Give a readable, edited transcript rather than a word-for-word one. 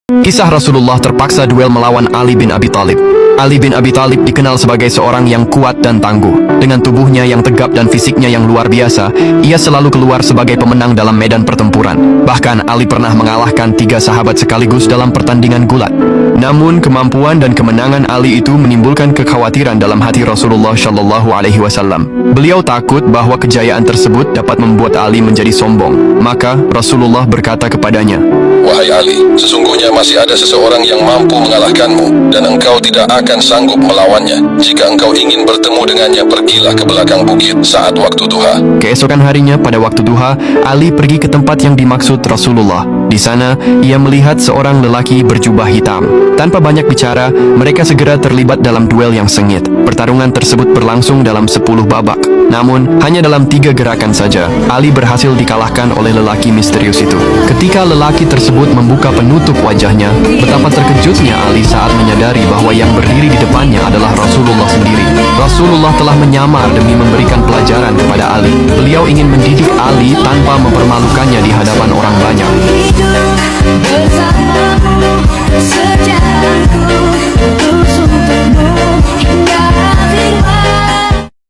Kisah Rasulullah terpaksa duel melawan Ali bin Abi Thalib. Ali bin Abi Thalib dikenal sebagai seorang yang kuat dan tangguh. Dengan tubuhnya yang tegap dan fisiknya yang luar biasa, ia selalu keluar sebagai pemenang dalam medan pertempuran. Bahkan Ali pernah mengalahkan 3 sahabat sekaligus dalam pertandingan gulat. Namun kemampuan dan kemenangan Ali itu menimbulkan kekhawatiran dalam hati Rasulullah Shallallahu Alaihi Wasallam. Beliau takut bahwa kejayaan tersebut dapat membuat Ali menjadi sombong. Maka Rasulullah berkata kepadanya, "Wahai Ali, sesungguhnya masih ada seseorang yang mampu mengalahkanmu, dan engkau tidak akan sanggup melawannya. Jika engkau ingin bertemu dengannya, pergilah ke belakang bukit saat waktu duha." Keesokan harinya pada waktu duha, Ali pergi ke tempat yang dimaksud Rasulullah. Di sana, ia melihat seorang lelaki berjubah hitam. Tanpa banyak bicara, mereka segera terlibat dalam duel yang sengit. Pertarungan tersebut berlangsung dalam 10 babak. Namun, hanya dalam 3 gerakan saja, Ali berhasil dikalahkan oleh lelaki misterius itu. Ketika lelaki tersebut membuka penutup wajahnya, betapa terkejutnya Ali saat menyadari bahwa yang berdiri di depannya adalah Rasulullah sendiri. Rasulullah telah menyamar demi memberikan pelajaran kepada Ali. Beliau ingin mendidik Ali tanpa mempermalukannya di hadapan orang banyak.